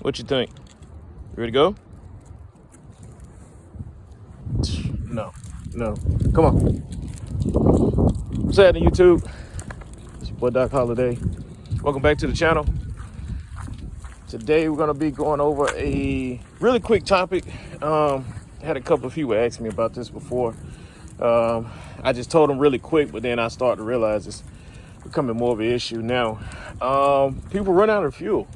What you think? You ready to go? No. Come on. What's happening, YouTube? It's your boy Doc Holiday. Welcome back to the channel. Today we're gonna be going over a really quick topic. I had a couple of people ask me about this before. I just told them really quick, but then I started to realize it's becoming more of an issue now. People run out of fuel.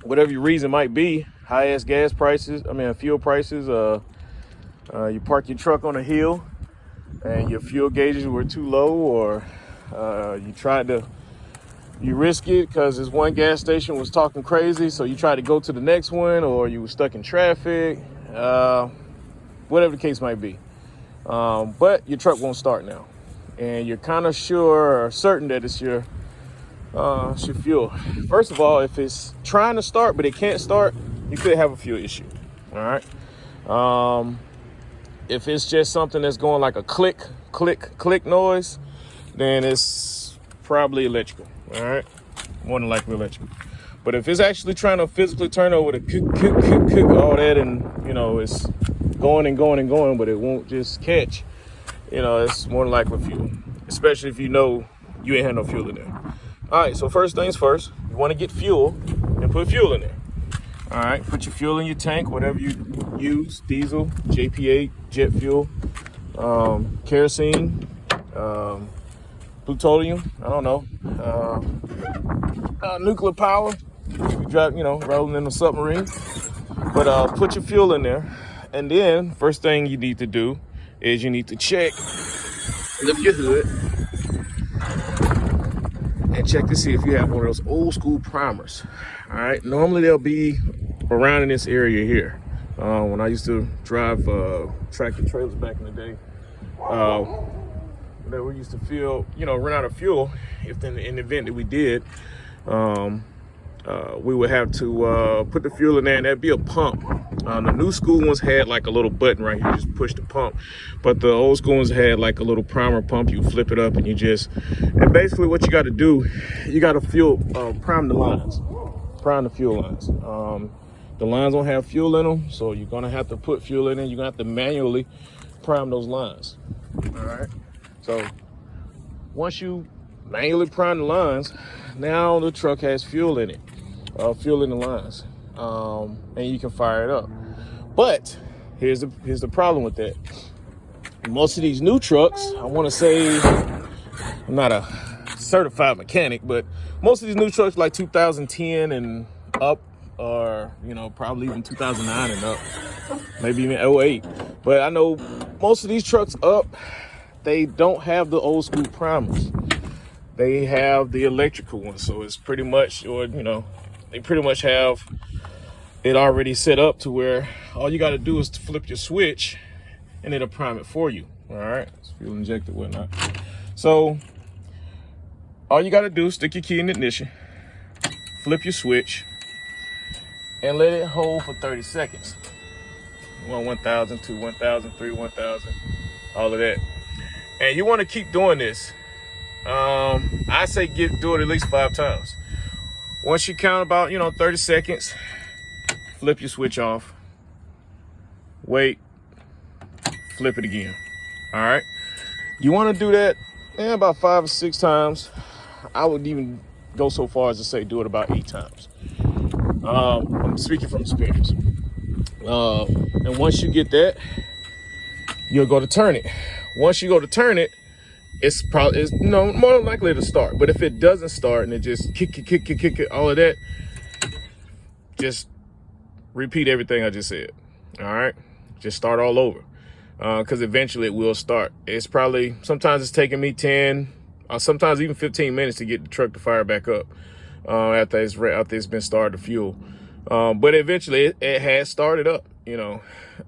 Whatever your reason might be, high-ass gas prices, fuel prices, you park your truck on a hill and your fuel gauges were too low, or you risk it because this one gas station was talking crazy, so you tried to go to the next one, or you were stuck in traffic, whatever the case might be. But your truck won't start now, and you're kind of sure or certain that it's your fuel. First of all, if it's trying to start but it can't start, you could have a fuel issue. All right. If it's just something that's going like a click, click, click noise, then it's probably electrical. All right. More than likely electrical. But if it's actually trying to physically turn over the kick, all that, and it's going and going and going, but it won't just catch, it's more than likely fuel. Especially if you know you ain't had no fuel in there. All right, so first things first, you want to get fuel and put fuel in there. All right, put your fuel in your tank, whatever you use, diesel, JP8, jet fuel, kerosene, plutonium, I don't know, nuclear power, you drive, rolling in a submarine. But put your fuel in there, and then first thing you need to do is you need to check, lift your hood, and check to see if you have one of those old school primers. All right, normally they'll be around in this area here. When I used to drive tractor trailers back in the day, that we used to run out of fuel. If in the event that we did, we would have to put the fuel in there, and that'd be a pump. The new school ones had like a little button right here, just push the pump. But the old school ones had like a little primer pump. You flip it up and and basically what you got to do, you got to prime the lines, prime the fuel lines. The lines don't have fuel in them, so you're gonna have to put fuel in it. You're gonna have to manually prime those lines. All right. So once you manually prime the lines, now the truck has fuel in it, fuel in the lines, and you can fire it up. But here's the problem with that. Most of these new trucks, I want to say, I'm not a certified mechanic, but most of these new trucks like 2010 and up, or probably even 2009 and up, maybe even 08. But I know most of these trucks up, they don't have the old school primers. They have the electrical ones, so it's pretty much, they pretty much have it already set up to where all you got to do is to flip your switch and it'll prime it for you. All right, it's fuel injected, whatnot. So all you got to do is stick your key in the ignition, flip your switch, and let it hold for 30 seconds. 1,000, 2, 1,000, 3, 1,000, all of that. And you want to keep doing this. I say do it at least 5 times. Once you count about 30 seconds, flip your switch off, wait, flip it again. All right, you want to do that about 5 or 6 times. I would even go so far as to say do it about 8 times. I'm speaking from experience. And once you get that, you'll go to turn it. Once you go to turn it, it's more likely to start. But if it doesn't start and it just kick it, all of that, just repeat everything I just said. All right, just start all over, because eventually it will start. It's probably, sometimes it's taking me 10, sometimes even 15 minutes to get the truck to fire back up after it's been started to fuel. But eventually it has started up,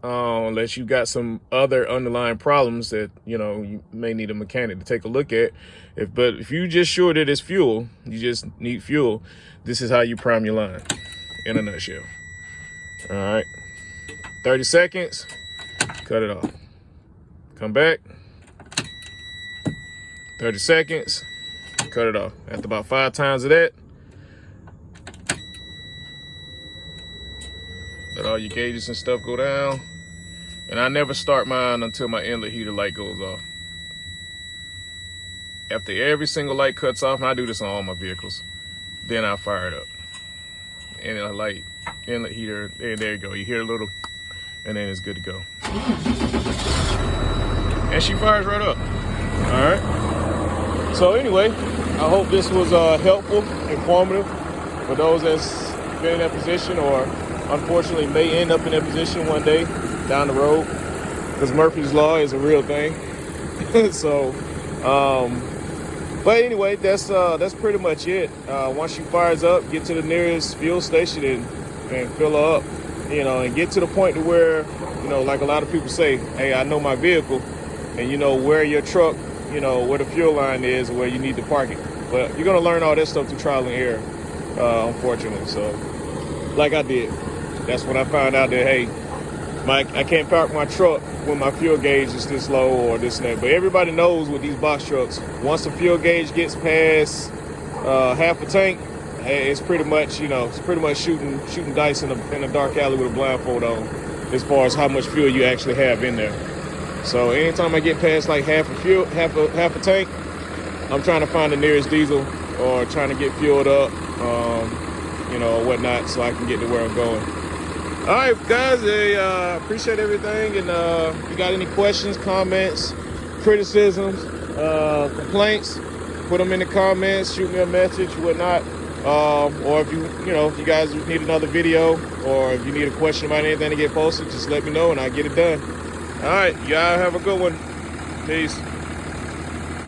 unless you got some other underlying problems that, you may need a mechanic to take a look at. But if you just sure that it's fuel, you just need fuel, this is how you prime your line in a nutshell. All right, 30 seconds, cut it off. Come back, 30 seconds, cut it off. After about 5 times of that, Let all your gauges and stuff go down. And I never start mine until my inlet heater light goes off. After every single light cuts off, and I do this on all my vehicles, then I fire it up. And I light, inlet heater, and there you go. You hear a little, and then it's good to go. And she fires right up. All right. So anyway, I hope this was helpful, informative for those that's been in that position or unfortunately may end up in that position one day down the road, because Murphy's Law is a real thing. So, but anyway, that's pretty much it. Once she fires up, get to the nearest fuel station and fill her up, you know, and get to the point to where, you know, like a lot of people say, hey, I know my vehicle, and you know where your truck, you know, where the fuel line is, where you need to park it. But you're gonna learn all that stuff through trial and error, unfortunately. So, like I did, that's when I found out that, hey, I can't park my truck when my fuel gauge is this low or this and that. But everybody knows with these box trucks, once the fuel gauge gets past half a tank, it's pretty much, you know, it's pretty much shooting dice in a dark alley with a blindfold on, as far as how much fuel you actually have in there. So anytime I get past like half a tank, I'm trying to find the nearest diesel or trying to get fueled up, you know, or whatnot, so I can get to where I'm going. All right, guys, I appreciate everything. And if you got any questions, comments, criticisms, complaints, put them in the comments, shoot me a message, whatnot. Or if if you guys need another video, or if you need a question about anything to get posted, just let me know and I'll get it done. All right, y'all have a good one. Peace.